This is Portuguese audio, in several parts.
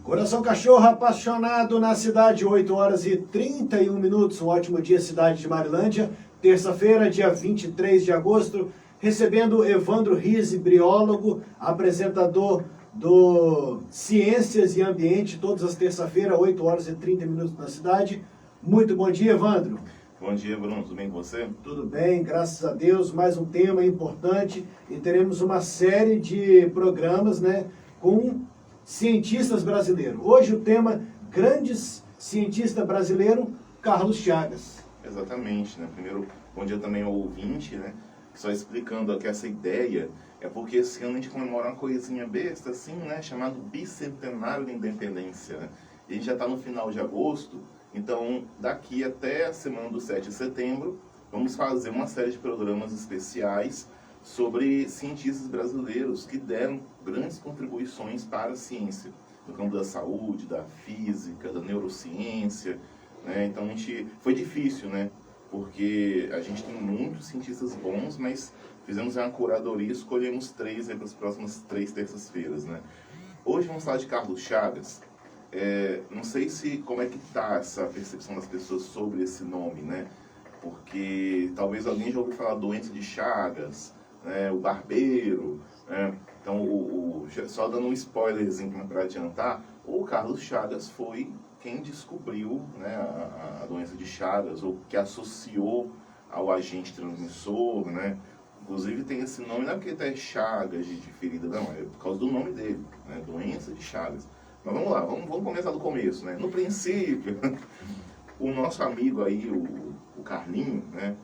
Coração Cachorro apaixonado na cidade, 8 horas e 31 minutos, um ótimo dia, cidade de Marilândia, terça-feira, dia 23 de agosto, recebendo Evandro Rizzi, briólogo, apresentador do Ciências e Ambiente, todas as terças-feiras, 8 horas e 30 minutos na cidade. Muito bom dia, Evandro. Bom dia, Bruno. Tudo bem com você? Tudo bem, graças a Deus. Mais um tema importante e teremos uma série de programas, com cientistas brasileiros. Hoje o tema, grandes cientista brasileiro, Carlos Chagas. Exatamente, né? Primeiro, bom dia também ao ouvinte, né? Só explicando aqui essa ideia, é porque esse ano a gente comemora uma coisinha besta, assim, né? Chamado Bicentenário da Independência, né? E a gente já está no final de agosto, então daqui até a semana do 7 de setembro, vamos fazer uma série de programas especiais sobre cientistas brasileiros que deram grandes contribuições para a ciência, no campo da saúde, da física, da neurociência, né? Então foi difícil, né? Porque a gente tem muitos cientistas bons, mas fizemos uma curadoria e escolhemos 3 para as próximas 3 terças-feiras, né? Hoje vamos falar de Carlos Chagas. Não sei como é que está essa percepção das pessoas sobre esse nome, né? Porque talvez alguém já ouviu falar doença de Chagas, né? O barbeiro, né? Então, só dando um spoilerzinho para adiantar, o Carlos Chagas foi quem descobriu, né, a doença de Chagas, ou que associou ao agente transmissor, né? Inclusive tem esse nome, não é porque é Chagas de ferida, não, é por causa do nome dele, né? Doença de Chagas. Mas vamos lá, vamos começar do começo, né? No princípio, o nosso amigo aí, o Carlinho, né?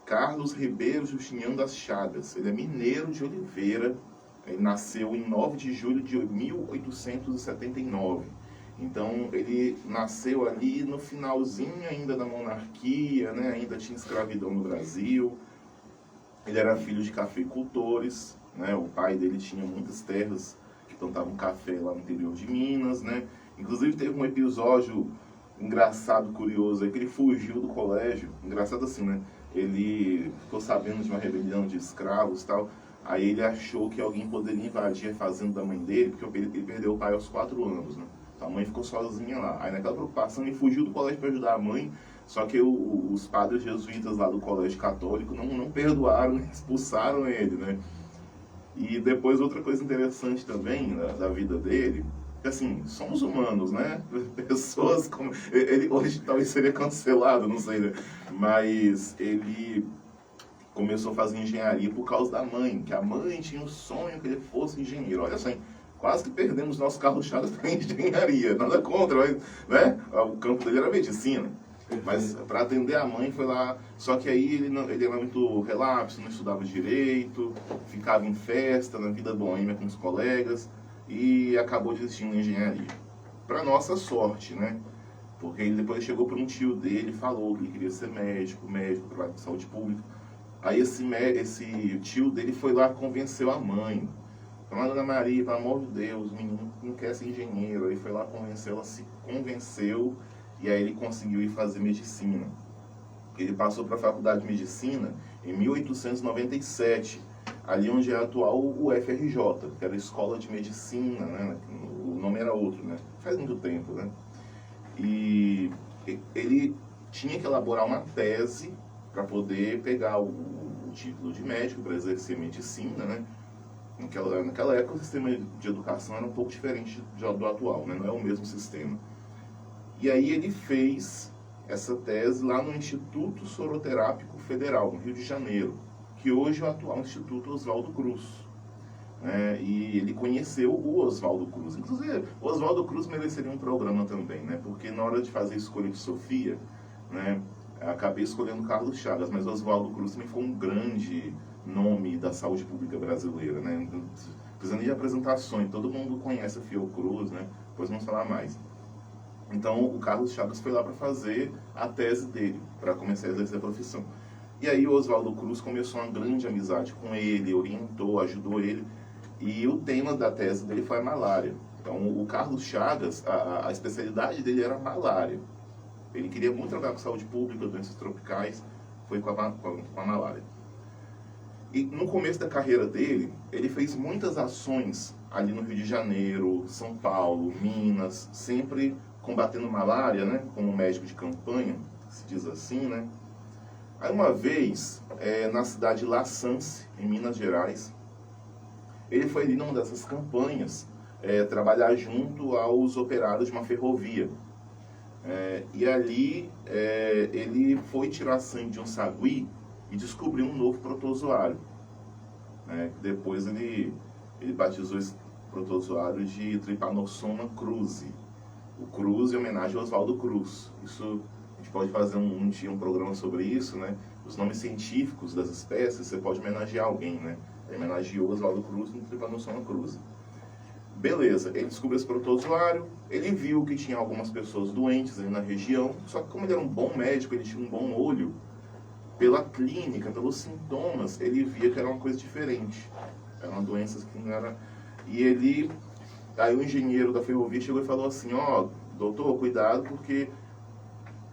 Carlos Ribeiro Justiniano das Chagas, ele é mineiro de Oliveira, ele nasceu em 9 de julho de 1879. Então, ele nasceu ali no finalzinho ainda da monarquia, né? Ainda tinha escravidão no Brasil. Ele era filho de cafeicultores, né? O pai dele tinha muitas terras que plantavam café lá no interior de Minas, né? Inclusive, teve um episódio engraçado, curioso, aí que ele fugiu do colégio. Engraçado assim, né? Ele ficou sabendo de uma rebelião de escravos e tal. Aí ele achou que alguém poderia invadir a fazenda da mãe dele, porque ele perdeu o pai aos 4 anos, né? Então a mãe ficou sozinha lá. Aí naquela preocupação ele fugiu do colégio para ajudar a mãe, só que os padres jesuítas lá do colégio católico não perdoaram, expulsaram ele, né? E depois outra coisa interessante também da vida dele, que assim, somos humanos, né? Pessoas como... Ele hoje talvez seria cancelado, não sei, né? Mas ele começou a fazer engenharia por causa da mãe, que a mãe tinha um sonho que ele fosse engenheiro. Olha só, quase que perdemos nosso Carlos Chagas para engenharia, nada contra, mas, né? O campo dele era medicina. Mas para atender a mãe foi lá, só que aí ele era muito relapso, não estudava direito, ficava em festa, na vida boêmia com os colegas e acabou desistindo da engenharia. Para nossa sorte, né? Porque ele depois chegou para um tio dele e falou que ele queria ser médico, trabalhar com saúde pública. Aí esse tio dele foi lá e convenceu a mãe. Falou, Dona Maria, pelo amor de Deus, o menino não quer ser engenheiro. Aí foi lá convenceu, ela se convenceu e aí ele conseguiu ir fazer medicina. Ele passou para a faculdade de medicina em 1897, ali onde é atual o FRJ, que era a Escola de Medicina, né? O nome era outro, né? Faz muito tempo, né? E ele tinha que elaborar uma tese para poder pegar o título de médico, para exercer medicina, né? Naquela época o sistema de educação era um pouco diferente do atual, né? Não é o mesmo sistema. E aí ele fez essa tese lá no Instituto Soroterápico Federal, no Rio de Janeiro, que hoje é o atual Instituto Oswaldo Cruz. E ele conheceu o Oswaldo Cruz. Inclusive, o Oswaldo Cruz mereceria um programa também, né? Porque na hora de fazer a escolha de Sofia, né, acabei escolhendo Carlos Chagas, mas Oswaldo Cruz também foi um grande nome da saúde pública brasileira, né? Não precisa nem de apresentações, todo mundo conhece a Fiocruz, né? Depois vamos falar mais. Então, o Carlos Chagas foi lá para fazer a tese dele, para começar a exercer a profissão. E aí o Oswaldo Cruz começou uma grande amizade com ele, orientou, ajudou ele, e o tema da tese dele foi a malária. Então, o Carlos Chagas, a especialidade dele era a malária. Ele queria muito trabalhar com saúde pública, doenças tropicais, foi com a malária. E no começo da carreira dele, ele fez muitas ações ali no Rio de Janeiro, São Paulo, Minas, sempre combatendo malária, né, como médico de campanha, se diz assim, né. Aí uma vez, na cidade de La Sance, em Minas Gerais, ele foi ali numa dessas campanhas trabalhar junto aos operários de uma ferrovia. E ali ele foi tirar sangue de um sagui e descobriu um novo protozoário. Depois ele batizou esse protozoário de Trypanosoma cruzi. O Cruz em homenagem ao Oswaldo Cruz. Isso, a gente pode fazer um dia um programa sobre isso, né? Os nomes científicos das espécies, você pode homenagear alguém, né? Ele homenageou Oswaldo Cruz no Trypanosoma cruzi. Beleza, ele descobriu esse protozoário, ele viu que tinha algumas pessoas doentes ali na região, só que como ele era um bom médico, ele tinha um bom olho, pela clínica, pelos sintomas, ele via que era uma coisa diferente. Eram doenças que não era... E ele... Aí o engenheiro da ferrovia chegou e falou assim, ó, doutor, cuidado porque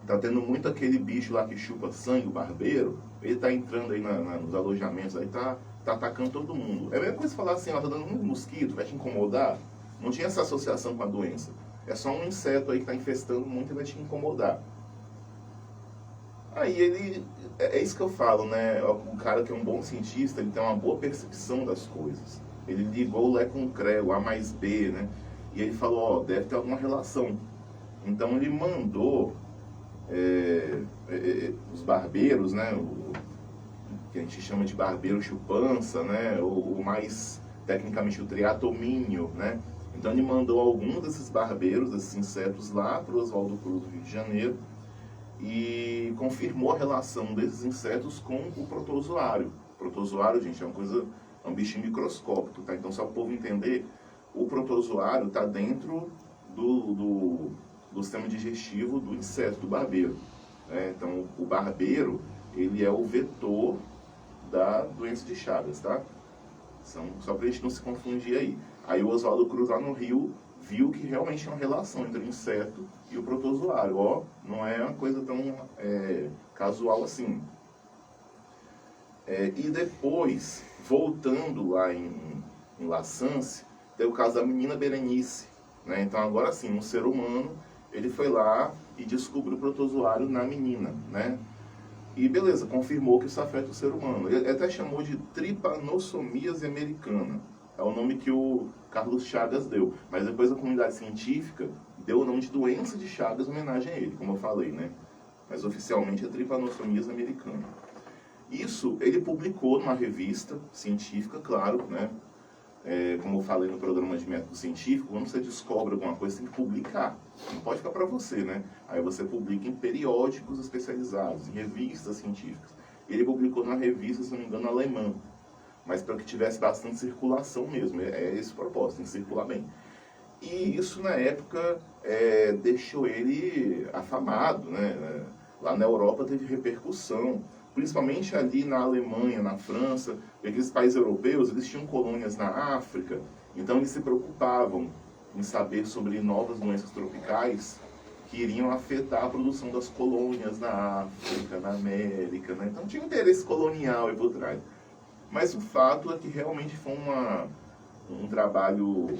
tá tendo muito aquele bicho lá que chupa sangue, o barbeiro, ele tá entrando aí nos alojamentos, aí tá atacando todo mundo. É a mesma coisa falar assim, ó, tá dando muito mosquito, vai te incomodar. Não tinha essa associação com a doença. É só um inseto aí que tá infestando muito e vai te incomodar. Aí ele... É isso que eu falo, né? O cara que é um bom cientista, ele tem uma boa percepção das coisas. Ele ligou o Lé com o Cré, o A mais B, né? E ele falou, ó, deve ter alguma relação. Então ele mandou os barbeiros, né? Que a gente chama de barbeiro chupança, né? Ou mais tecnicamente o triatomínio, né? Então ele mandou algum desses barbeiros, desses insetos lá para o Oswaldo Cruz do Rio de Janeiro e confirmou a relação desses insetos com o protozoário. O protozoário, gente, é um bichinho microscópico, tá? Então, só para o povo entender, o protozoário está dentro do sistema digestivo do inseto, do barbeiro. Né? Então, o barbeiro, ele é o vetor da doença de Chagas, tá? Só para a gente não se confundir aí. Aí o Oswaldo Cruz lá no Rio viu que realmente tinha uma relação entre o inseto e o protozoário. Ó, não é uma coisa tão casual assim. E depois, voltando lá em La Sance, tem o caso da menina Berenice. Né? Então agora sim, um ser humano, ele foi lá e descobriu o protozoário na menina. Né? E beleza, confirmou que isso afeta o ser humano. Ele até chamou de trypanossomiase americana. É o nome que o Carlos Chagas deu. Mas depois a comunidade científica deu o nome de doença de Chagas em homenagem a ele, como eu falei, né? Mas oficialmente é trypanossomiase americana. Isso ele publicou numa revista científica, claro, né? Como eu falei no programa de método científico, quando você descobre alguma coisa, você tem que publicar. Não pode ficar para você, né? Aí você publica em periódicos especializados, em revistas científicas. Ele publicou numa revista, se não me engano, alemã. Mas para que tivesse bastante circulação mesmo. É esse o propósito, tem que circular bem. E isso, na época, deixou ele afamado, né? Lá na Europa teve repercussão. Principalmente ali na Alemanha, na França, aqueles países europeus, eles tinham colônias na África, então eles se preocupavam em saber sobre novas doenças tropicais que iriam afetar a produção das colônias na África, na América, né? Então tinha um interesse colonial aí por trás. Mas o fato é que realmente foi um trabalho,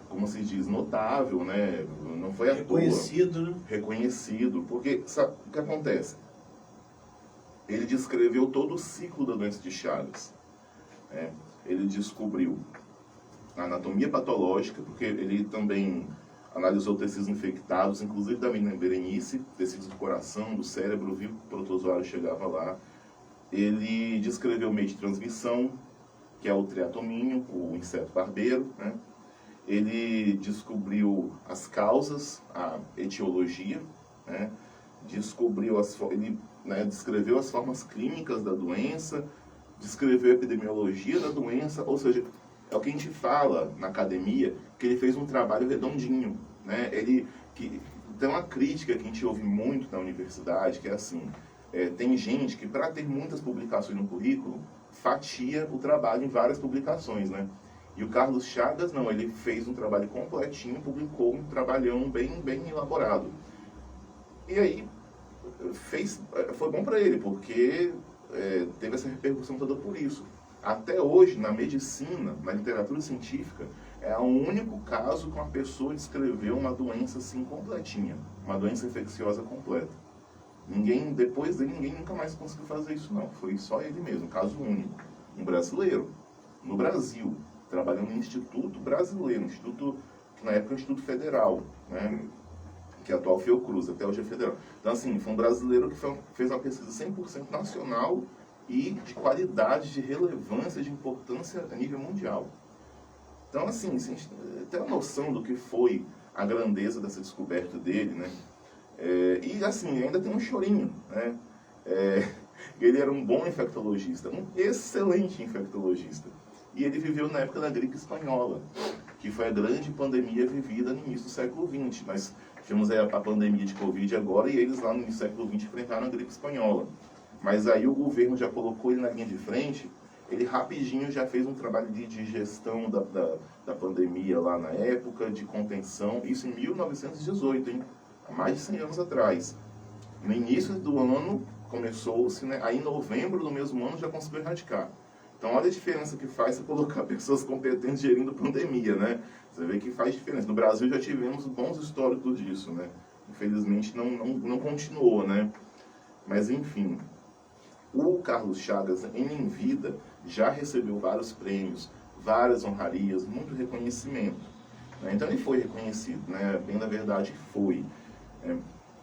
como se diz, notável, né? Não foi à toa. Reconhecido, né? Reconhecido, porque sabe o que acontece? Ele descreveu todo o ciclo da doença de Chagas. Ele descobriu a anatomia patológica, porque ele também analisou tecidos infectados, inclusive da menina Berenice, tecidos do coração, do cérebro, viu que o protozoário chegava lá. Ele descreveu o meio de transmissão, que é o triatomínio, o inseto barbeiro, né? Ele descobriu as causas, a etiologia, né? Descreveu as formas clínicas da doença, descreveu a epidemiologia da doença, ou seja, é o que a gente fala na academia, que ele fez um trabalho redondinho, né? Tem uma crítica que a gente ouve muito na universidade, que é assim, tem gente que para ter muitas publicações no currículo, fatia o trabalho em várias publicações, né? E o Carlos Chagas, não, ele fez um trabalho completinho, publicou um trabalhão bem elaborado. E aí, foi bom para ele, porque teve essa repercussão toda por isso. Até hoje, na medicina, na literatura científica, é o único caso que uma pessoa descreveu uma doença assim completinha, uma doença infecciosa completa. Ninguém, depois dele, ninguém nunca mais conseguiu fazer isso não, foi só ele mesmo, caso único. Um brasileiro, no Brasil, trabalhando no Instituto Brasileiro, Instituto, que na época é o Instituto Federal, né? Que é a atual Fiocruz, até hoje é federal. Então, assim, foi um brasileiro que fez uma pesquisa 100% nacional e de qualidade, de relevância, de importância a nível mundial. Então, assim, a gente tem uma noção do que foi a grandeza dessa descoberta dele, né? E, assim, ainda tem um chorinho, né? Ele era um bom infectologista, um excelente infectologista. E ele viveu na época da gripe espanhola, que foi a grande pandemia vivida no início do século XX. Nós tivemos a pandemia de Covid agora e eles lá no início do século XX enfrentaram a gripe espanhola. Mas aí o governo já colocou ele na linha de frente, ele rapidinho já fez um trabalho de gestão da pandemia lá na época, de contenção, isso em 1918, hein? Há mais de 100 anos atrás. No início do ano começou-se, né? Aí em novembro do mesmo ano já conseguiu erradicar. Então olha a diferença que faz você colocar pessoas competentes gerindo pandemia, né? Você vê que faz diferença. No Brasil já tivemos bons históricos disso, né? Infelizmente não continuou, né? Mas enfim, o Carlos Chagas, em vida, já recebeu vários prêmios, várias honrarias, muito reconhecimento. Né? Então ele foi reconhecido, né? Bem na verdade foi.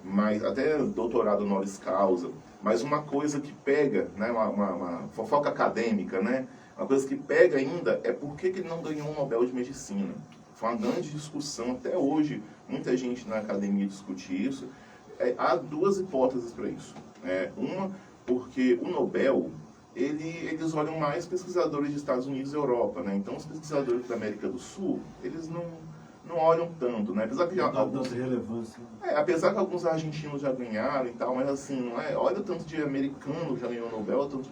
Mas até doutorado honoris causa. Mas uma coisa que pega, né? Uma fofoca acadêmica, né? Uma coisa que pega ainda é por que ele não ganhou um Nobel de Medicina. Foi uma grande discussão, até hoje, muita gente na academia discute isso. Há duas hipóteses para isso. Uma, porque o Nobel, eles olham mais pesquisadores dos Estados Unidos e Europa, né? Então, os pesquisadores da América do Sul, eles não olham tanto, né? Apesar que já, alguns, relevância. apesar que alguns argentinos já ganharam e tal, mas assim, não é? Olha o tanto de americano que já ganhou o Nobel, o tanto,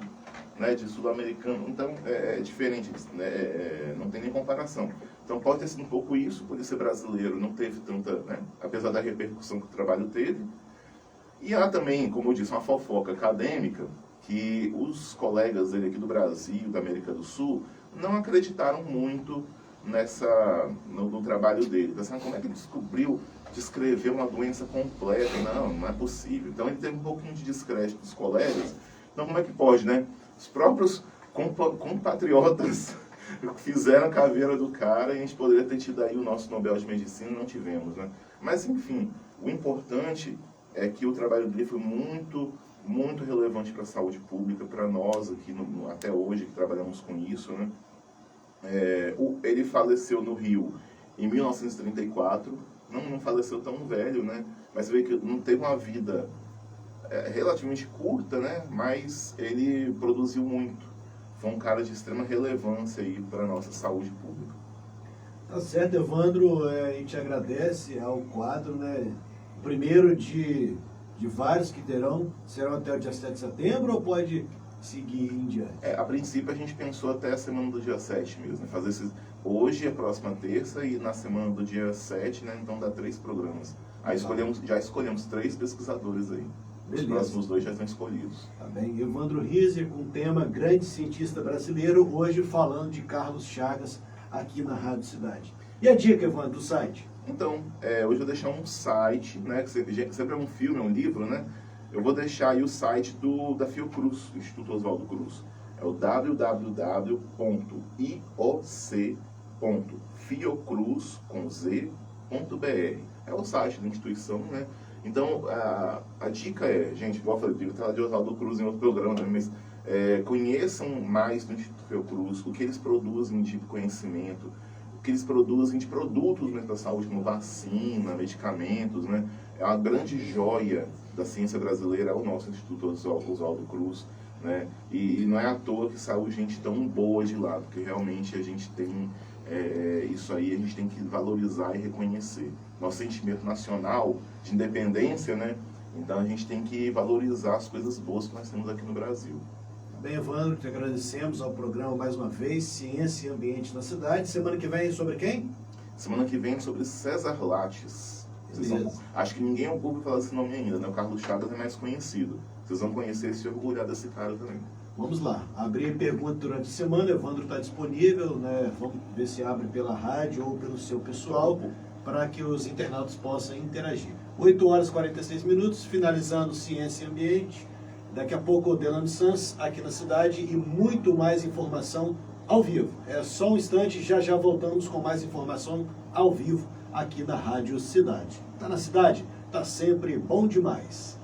né, de sul-americano. Então, é diferente, né? Não tem nem comparação. Então, pode ter sido um pouco isso, por ele ser brasileiro, não teve tanta, né? Apesar da repercussão que o trabalho teve. E há também, como eu disse, uma fofoca acadêmica, que os colegas dele aqui do Brasil, da América do Sul, não acreditaram muito no trabalho dele. Pensaram, como é que ele descreveu uma doença completa? Não é possível. Então ele teve um pouquinho de descrédito dos colegas. Então como é que pode, né? Os próprios compatriotas fizeram a caveira do cara e a gente poderia ter tido aí o nosso Nobel de Medicina, não tivemos, né? Mas enfim, o importante é que o trabalho dele foi muito, muito relevante para a saúde pública, para nós aqui, até hoje, que trabalhamos com isso, né? Ele faleceu no Rio em 1934, não faleceu tão velho, né? Mas você vê que não teve uma vida relativamente curta, né? Mas ele produziu muito. Foi um cara de extrema relevância aí para a nossa saúde pública. Tá certo, Evandro, a gente agradece ao quadro, né? O primeiro de vários que serão até o dia 7 de setembro ou pode seguir em diante? A princípio a gente pensou até a semana do dia 7 mesmo, né? Fazer hoje, a próxima terça, e na semana do dia 7, né? Então dá 3 programas. Aí já escolhemos 3 pesquisadores aí. Beleza. Os próximos 2 já estão escolhidos. Tá bem. Evandro Riser com o tema Grande Cientista Brasileiro, hoje falando de Carlos Chagas aqui na Rádio Cidade. E a dica, Evandro, do site? Então, hoje eu vou deixar um site, né? Que sempre é um filme, é um livro, né? Eu vou deixar aí o site da Fiocruz, do Instituto Oswaldo Cruz. É o www.ioc.fiocruz.br. É o site da instituição, né? Então, a dica gente, igual eu falei, eu estava de Oswaldo Cruz em outro programa, né? Mas conheçam mais do Instituto Fiocruz, o que eles produzem de conhecimento, o que eles produzem de produtos, né, da saúde, como vacina, medicamentos, né? É uma grande joia da ciência brasileira, é o nosso Instituto Oswaldo Cruz, né? E não é à toa que saiu gente tão boa de lá, porque realmente a gente tem isso aí, a gente tem que valorizar e reconhecer. Nosso sentimento nacional de independência, né? Então a gente tem que valorizar as coisas boas que nós temos aqui no Brasil. Bem, Evandro, te agradecemos ao programa mais uma vez, Ciência e Ambiente na Cidade. Semana que vem sobre quem? Semana que vem sobre César Lattes. Acho que ninguém ouviu falar desse nome ainda, né? O Carlos Chagas é mais conhecido. Vocês vão conhecer e se orgulhar desse cara também. Vamos lá, abrir pergunta durante a semana, Evandro está disponível, né? Vamos ver se abre pela rádio ou pelo seu pessoal, para que os internautas possam interagir. 8 horas e 46 minutos, finalizando Ciência e Ambiente. Daqui a pouco o Delano Sanz aqui na cidade e muito mais informação ao vivo. É só um instante, já já voltamos com mais informação ao vivo aqui na Rádio Cidade. Tá na cidade? Tá sempre bom demais.